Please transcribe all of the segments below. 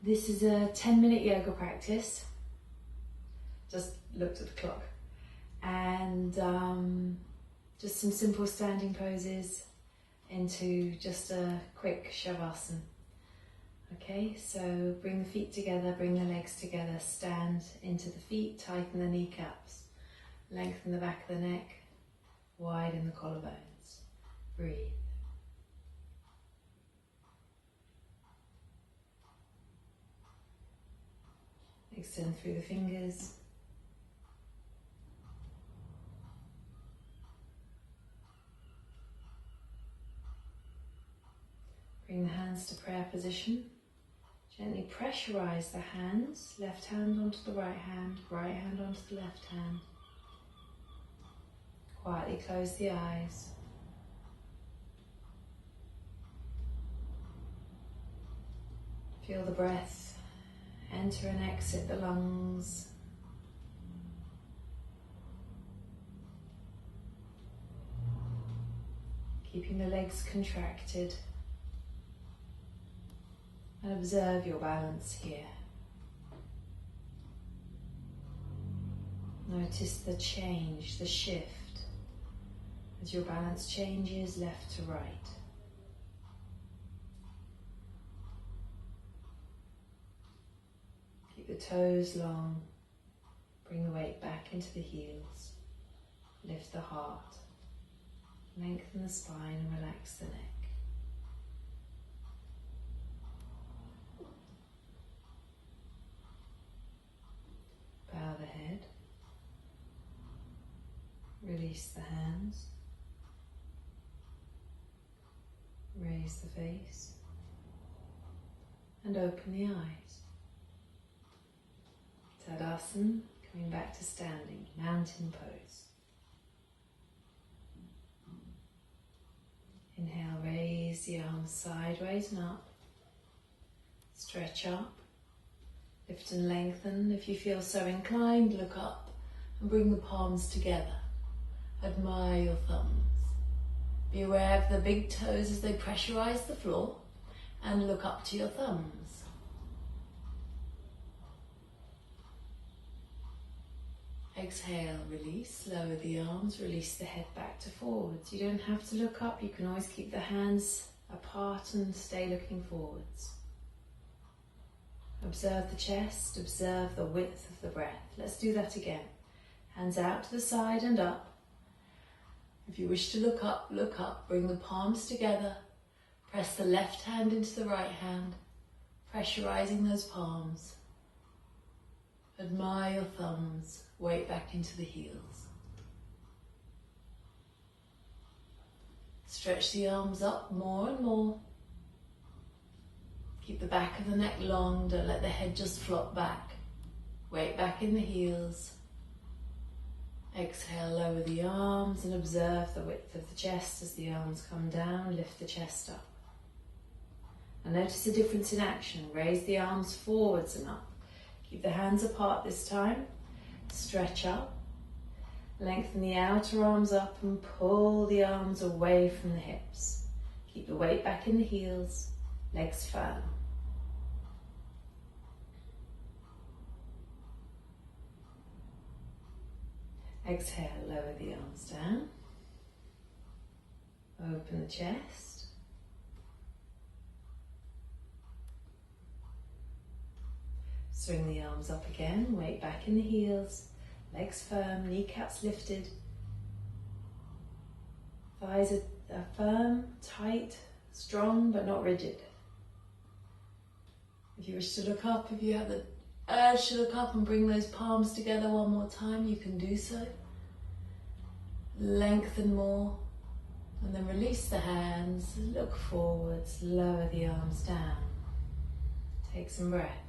This is a 10-minute yoga practice. Just looked at the clock. And just some simple standing poses into just a quick shavasana. Okay, so bring the feet together, bring the legs together, stand into the feet, tighten the kneecaps, lengthen the back of the neck, widen the collarbones. Breathe. Extend through the fingers. Bring the hands to prayer position. Gently pressurize the hands, left hand onto the right hand onto the left hand. Quietly close the eyes. Feel the breath enter and exit the lungs. Keeping the legs contracted. And observe your balance here. Notice the change, the shift, as your balance changes left to right. Keep the toes long, bring the weight back into the heels, lift the heart, lengthen the spine and relax the neck. Bow the head, release the hands, raise the face, and open the eyes. Tadasana, coming back to standing, mountain pose. Inhale, raise the arms sideways and up, stretch up. Lift and lengthen. If you feel so inclined, look up and bring the palms together. Admire your thumbs. Be aware of the big toes as they pressurize the floor and look up to your thumbs. Exhale, release, lower the arms, release the head back to forwards. You don't have to look up, you can always keep the hands apart and stay looking forwards. Observe the chest, observe the width of the breath. Let's do that again. Hands out to the side and up. If you wish to look up, bring the palms together. Press the left hand into the right hand, pressurizing those palms. Admire your thumbs, weight back into the heels. Stretch the arms up more and more. Keep the back of the neck long, don't let the head just flop back. Weight back in the heels. Exhale, lower the arms and observe the width of the chest as the arms come down, lift the chest up. And notice the difference in action. Raise the arms forwards and up. Keep the hands apart this time. Stretch up. Lengthen the outer arms up and pull the arms away from the hips. Keep the weight back in the heels, legs firm. Exhale, lower the arms down. Open the chest. Swing the arms up again, weight back in the heels, legs firm, kneecaps lifted. Thighs are firm, tight, strong but not rigid. If you wish to look up, if you have the urge to look up and bring those palms together one more time, you can do so. Lengthen more and then release the hands, look forwards, lower the arms down. Take some breaths.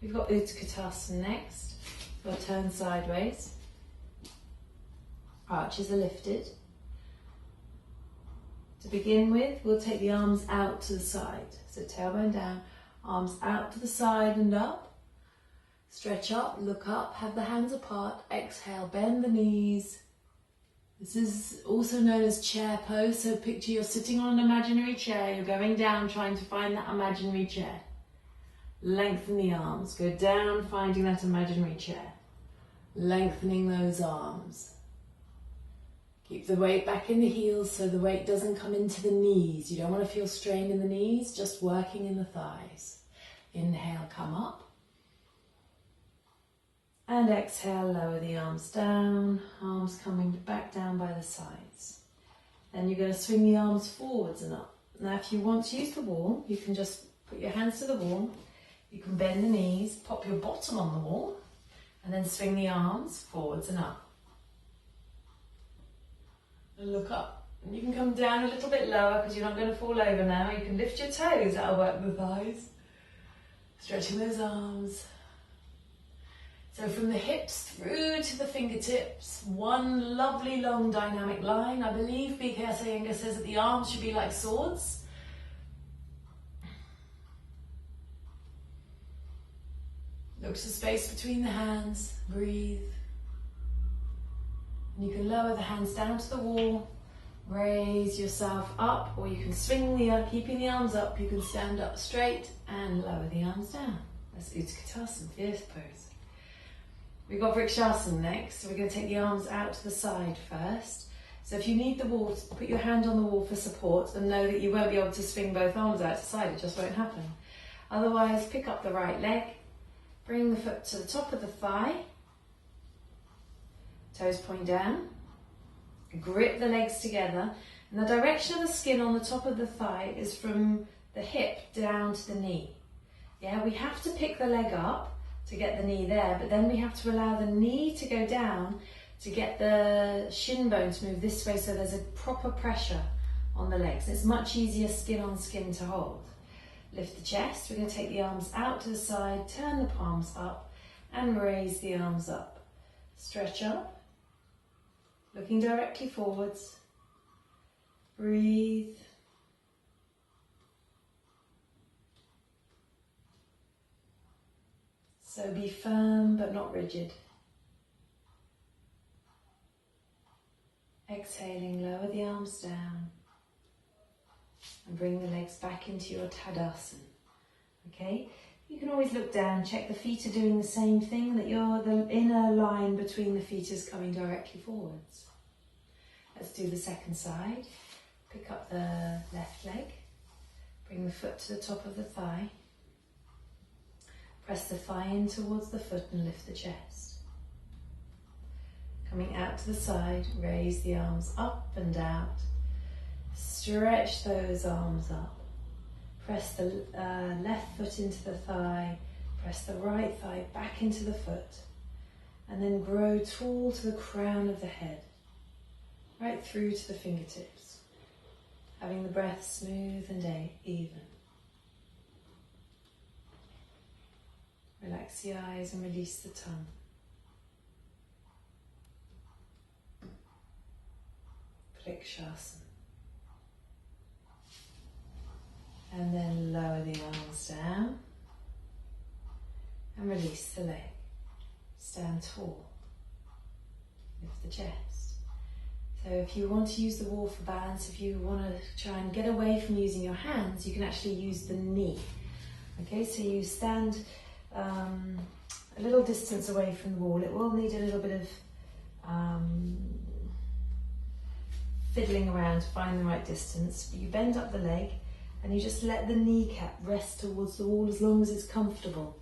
We've got Utkatasana next. We'll turn sideways. Arches are lifted. To begin with, we'll take the arms out to the side. So tailbone down, arms out to the side and up. Stretch up, look up, have the hands apart. Exhale, bend the knees. This is also known as chair pose, so picture you're sitting on an imaginary chair, you're going down trying to find that imaginary chair. Lengthen the arms, go down finding that imaginary chair. Lengthening those arms. Keep the weight back in the heels so the weight doesn't come into the knees. You don't want to feel strain in the knees, just working in the thighs. Inhale, come up. And exhale, lower the arms down, arms coming back down by the sides. Then you're going to swing the arms forwards and up. Now if you want to use the wall, you can just put your hands to the wall, you can bend the knees, pop your bottom on the wall, and then swing the arms forwards and up. And look up. And you can come down a little bit lower because you're not going to fall over now. You can lift your toes, that'll work the thighs. Stretching those arms. So from the hips through to the fingertips, one lovely long dynamic line. I believe BKS Iyengar says that the arms should be like swords. Look to the space between the hands, breathe. And you can lower the hands down to the wall, raise yourself up, or you can swing keeping the arms up, you can stand up straight and lower the arms down. That's Utkatasana, fierce pose. We've got Vrikshasana next, so we're going to take the arms out to the side first. So if you need the wall, put your hand on the wall for support and know that you won't be able to swing both arms out to the side, it just won't happen. Otherwise, pick up the right leg, bring the foot to the top of the thigh, toes point down, grip the legs together, and the direction of the skin on the top of the thigh is from the hip down to the knee. Yeah, we have to pick the leg up to get the knee there, but then we have to allow the knee to go down to get the shin bone to move this way so there's a proper pressure on the legs. It's much easier skin on skin to hold. Lift the chest, we're going to take the arms out to the side, turn the palms up and raise the arms up. Stretch up, looking directly forwards. Breathe. So be firm but not rigid. Exhaling, lower the arms down and bring the legs back into your Tadasana. Okay? You can always look down, check the feet are doing the same thing, that the inner line between the feet is coming directly forwards. Let's do the second side. Pick up the left leg, bring the foot to the top of the thigh. Press the thigh in towards the foot and lift the chest. Coming out to the side, raise the arms up and out. Stretch those arms up. Press the left foot into the thigh. Press the right thigh back into the foot. And then grow tall to the crown of the head. Right through to the fingertips. Having the breath smooth and even. Relax the eyes and release the tongue. Vrikshasana. And then lower the arms down and release the leg. Stand tall. Lift the chest. So if you want to use the wall for balance, if you want to try and get away from using your hands, you can actually use the knee. Okay, so you stand a little distance away from the wall. It will need a little bit of fiddling around to find the right distance. But you bend up the leg and you just let the kneecap rest towards the wall as long as it's comfortable.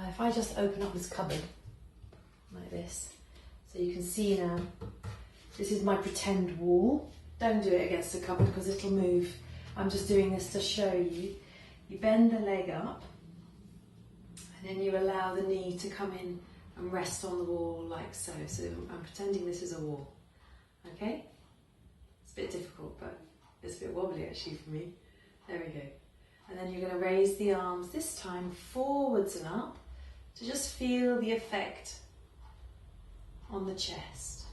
If I just open up this cupboard like this, so you can see now, this is my pretend wall. Don't do it against the cupboard because it'll move. I'm just doing this to show you. You bend the leg up and then you allow the knee to come in and rest on the wall like so. So I'm pretending this is a wall, okay? It's a bit difficult, but it's a bit wobbly actually for me. There we go. And then you're going to raise the arms, this time forwards and up, to just feel the effect on the chest.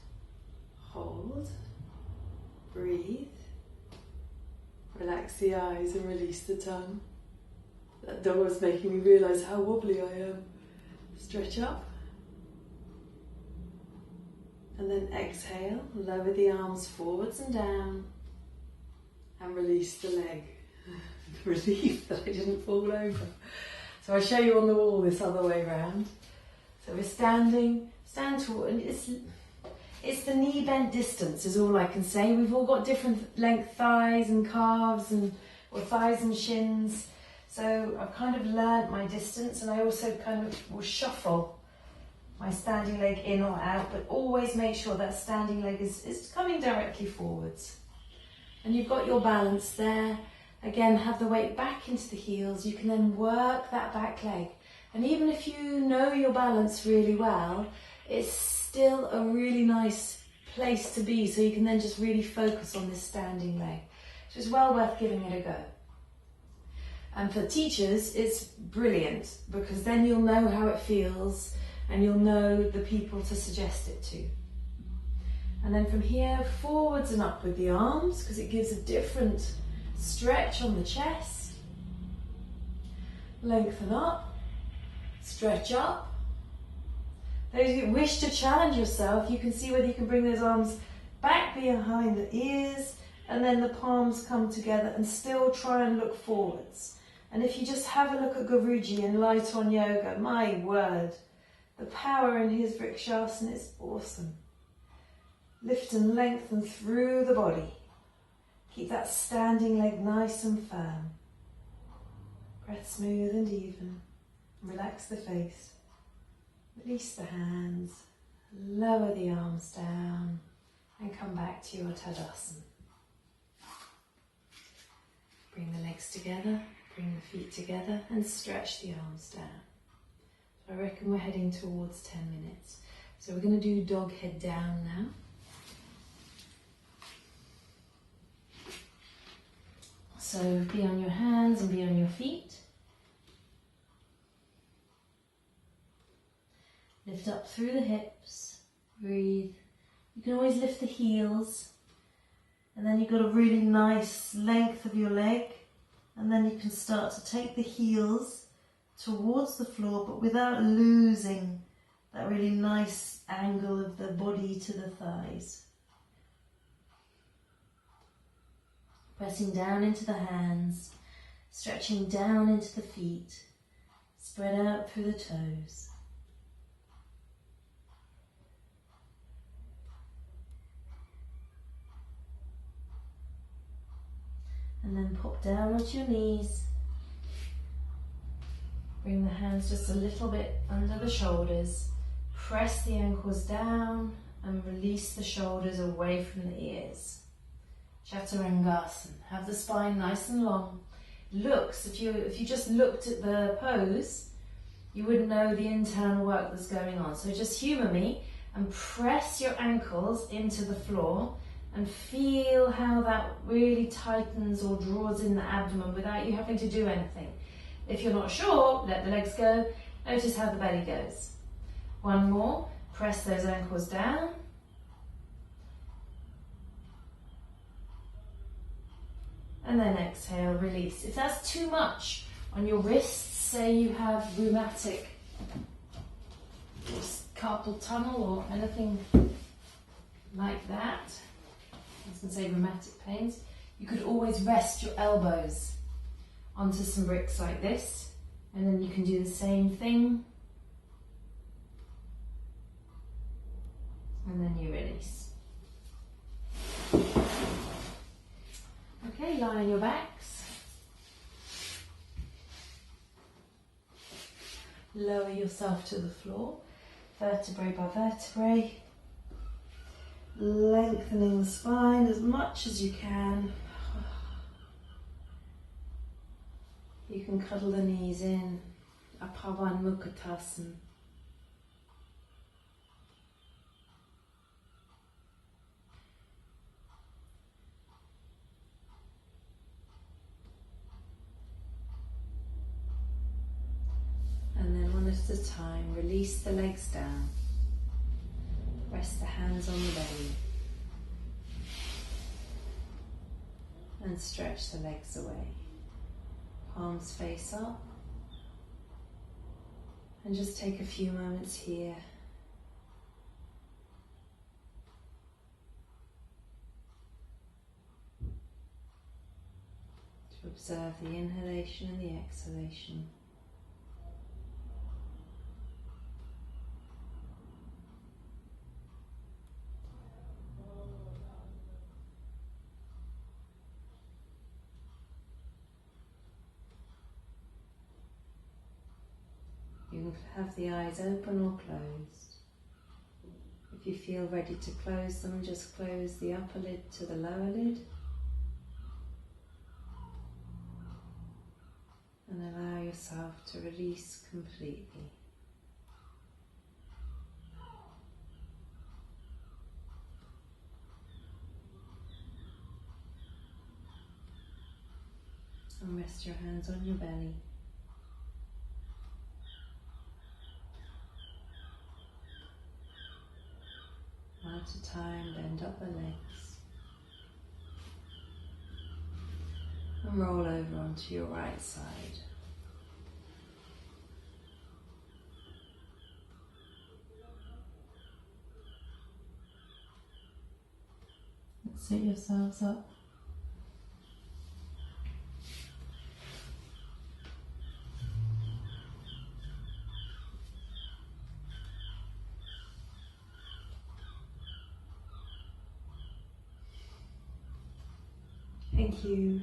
Hold, breathe, relax the eyes and release the tongue. That dog was making me realise how wobbly I am. Stretch up And then exhale, lower the arms forwards and down and release the leg. Relief that I didn't fall over. So I'll show you on the wall this other way round. So we're stand tall, and it's the knee bent distance is all I can say. We've all got different length thighs and calves or thighs and shins. So I've kind of learnt my distance, and I also kind of will shuffle my standing leg in or out, but always make sure that standing leg is coming directly forwards. And you've got your balance there. Again, have the weight back into the heels. You can then work that back leg. And even if you know your balance really well, it's still a really nice place to be, so you can then just really focus on this standing leg. So it's well worth giving it a go. And for teachers, it's brilliant, because then you'll know how it feels and you'll know the people to suggest it to. And then from here, forwards and up with the arms, because it gives a different stretch on the chest. Lengthen up, stretch up. Those who wish to challenge yourself, you can see whether you can bring those arms back behind the ears, and then the palms come together, and still try and look forwards. And if you just have a look at Guruji and Light on Yoga, my word, the power in his Vrikshasana is awesome. Lift and lengthen through the body. Keep that standing leg nice and firm. Breath smooth and even. Relax the face. Release the hands. Lower the arms down and come back to your Tadasana. Bring the legs together, bring the feet together, and stretch the arms down. So I reckon we're heading towards 10 minutes. So we're going to do dog head down now. So be on your hands and be on your feet. Lift up through the hips. Breathe. You can always lift the heels. And then you've got a really nice length of your leg. And then you can start to take the heels towards the floor, but without losing that really nice angle of the body to the thighs. Pressing down into the hands, stretching down into the feet, spread out through the toes. And then pop down onto your knees. Bring the hands just a little bit under the shoulders. Press the ankles down and release the shoulders away from the ears. Chaturangasana. Have the spine nice and long. Looks, if you just looked at the pose, you wouldn't know the internal work that's going on. So just humour me and press your ankles into the floor and feel how that really tightens or draws in the abdomen without you having to do anything. If you're not sure, let the legs go. Notice how the belly goes. One more. Press those ankles down. And then exhale, release. If that's too much on your wrists, say you have rheumatic carpal tunnel or anything like that, I was going to say rheumatic pains, you could always rest your elbows onto some bricks like this, and then you can do the same thing, and then you release. Okay, lie on your backs. Lower yourself to the floor, vertebrae by vertebrae. Lengthening the spine as much as you can. You can cuddle the knees in, Apavan Mukhatasana. And then one at a time, release the legs down. Rest the hands on the belly. And stretch the legs away. Palms face up. And just take a few moments here to observe the inhalation and the exhalation. You can have the eyes open or closed. If you feel ready to close them, just close the upper lid to the lower lid and allow yourself to release completely. And rest your hands on your belly. One at a time, bend up the legs. And roll over onto your right side. Let's sit yourselves up. Thank you.